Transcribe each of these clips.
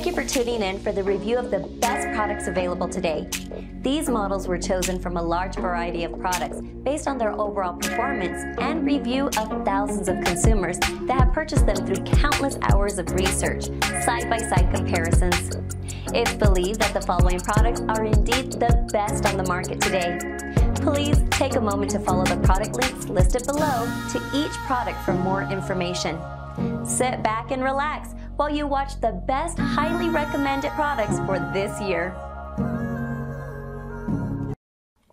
Thank you for tuning in for the review of the best products available today. These models were chosen from a large variety of products based on their overall performance and review of thousands of consumers that have purchased them through countless hours of research, side-by-side comparisons. It's believed that the following products are indeed the best on the market today. Please take a moment to follow the product links listed below to each product for more information. Sit back and relax while you watch the best highly recommended products for this year.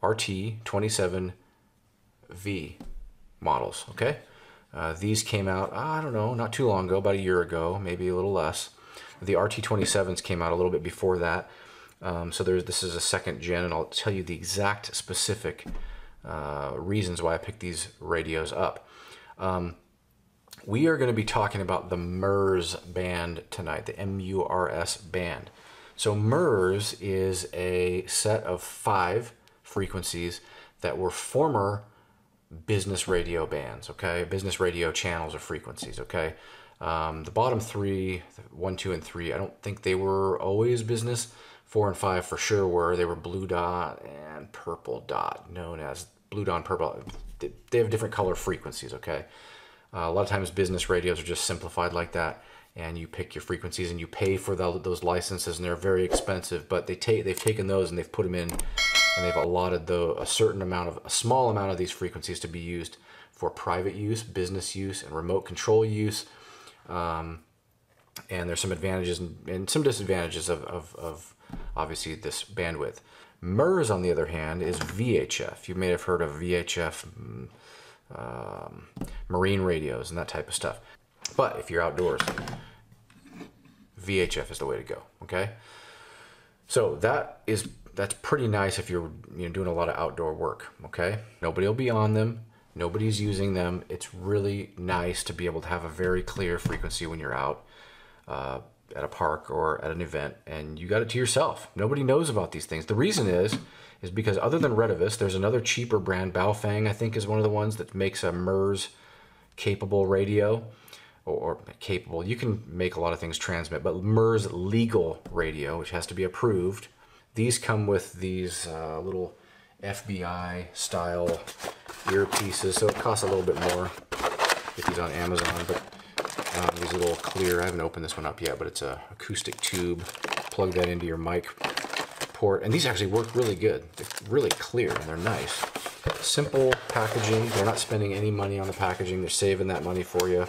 RT27V models, okay? These came out, I don't know, not too long ago, about a year ago, maybe a little less. The RT27s came out a little bit before that. So this is a second gen, and I'll tell you the exact specific reasons why I picked these radios up. We are going to be talking about the MURS band tonight, the MURS band. So MURS is a set of 5 frequencies that were former business radio bands, okay? Business radio channels or frequencies, okay? The bottom 3, 1, 2, and 3, I don't think they were always business. 4 and 5 for sure were. They were blue dot and purple dot, known as blue dot and purple. They have different color frequencies, okay? A lot of times business radios are just simplified like that, and you pick your frequencies and you pay for those licenses, and they're very expensive, but they've taken those and they've put them in, and they've allotted a small amount of these frequencies to be used for private use, business use, and remote control use. And there's some advantages and some disadvantages of obviously this bandwidth. MURS, on the other hand, is VHF. You may have heard of VHF marine radios and that type of stuff. But if you're outdoors, VHF is the way to go, okay? So that's pretty nice if you're doing a lot of outdoor work, okay? Nobody will be on them. Nobody's using them. It's really nice to be able to have a very clear frequency when you're out at a park or at an event, and you got it to yourself. Nobody knows about these things. The reason is because other than Retevis, there's another cheaper brand, Baofeng, I think, is one of the ones that makes a MURS capable radio, or capable. You can make a lot of things transmit, but MURS legal radio, which has to be approved. These come with these little FBI style earpieces, so it costs a little bit more. Get these on Amazon, but these little clear, I haven't opened this one up yet, but it's a acoustic tube. Plug that into your mic port, and these actually work really good. They're really clear and they're nice. Simple packaging. They're not spending any money on the packaging. They're saving that money for you.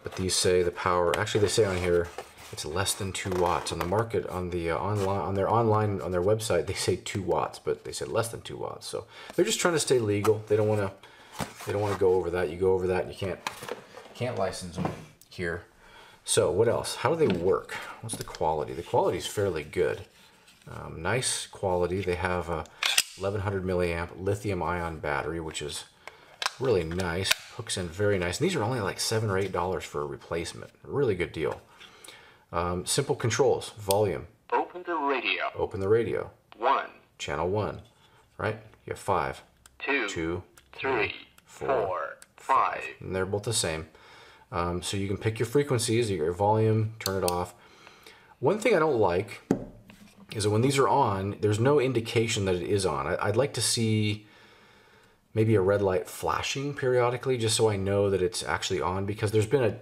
But these say the power, actually they say on here it's less than 2 watts. On the market, on their website, they say 2 watts, but they said less than 2 watts. So they're just trying to stay legal. They don't want to go over that. You go over that, and you can't license them here. So what else? How do they work? What's the quality? The quality is fairly good. Nice quality. They have a 1100 milliamp lithium ion battery, which is really nice. Hooks in very nice. And these are only like $7 or $8 for a replacement. Really good deal. Simple controls. Volume. Open the radio. Open the radio. 1. Channel 1. Right? You have 5. 2. 3. 4. 5. And they're both the same. So you can pick your frequencies, your volume, turn it off. One thing I don't like is that when these are on, there's no indication that it is on. I'd like to see maybe a red light flashing periodically, just so I know that it's actually on, because there's been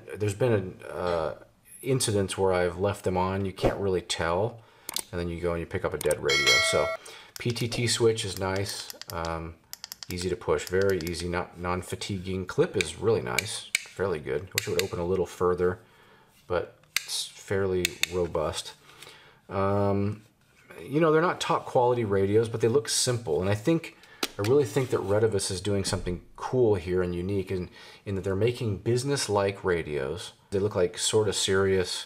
incidents where I've left them on, you can't really tell, and then you go and you pick up a dead radio. So PTT switch is nice, easy to push, very easy, non-fatiguing. Clip is really nice, fairly good. I wish it would open a little further, but it's fairly robust. You know, they're not top quality radios, but they look simple, and I really think that Retevis is doing something cool here and unique in that they're making business-like radios. They look like sort of serious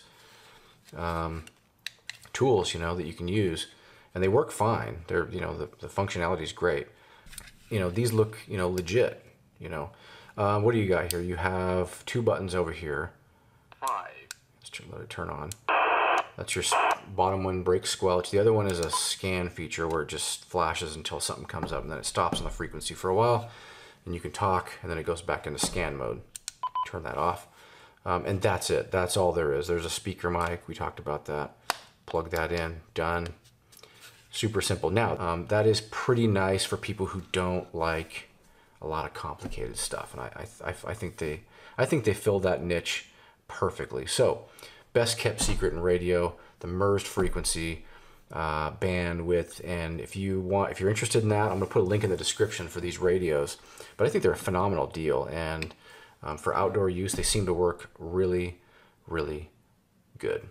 tools, that you can use, and they work fine. They're, the functionality is great. These look, legit. What do you got here? You have 2 buttons over here. 5. Let's let it turn on. That's your bottom one, break squelch. The other one is a scan feature where it just flashes until something comes up, and then it stops on the frequency for a while, and you can talk, and then it goes back into scan mode. Turn that off. And that's it. That's all there is. There's a speaker mic. We talked about that. Plug that in. Done. Super simple. Now, that is pretty nice for people who don't like a lot of complicated stuff, and I think they fill that niche perfectly. So, best kept secret in radio, the MURS frequency, bandwidth, and if you're interested in that, I'm gonna put a link in the description for these radios. But I think they're a phenomenal deal, and for outdoor use, they seem to work really, really good.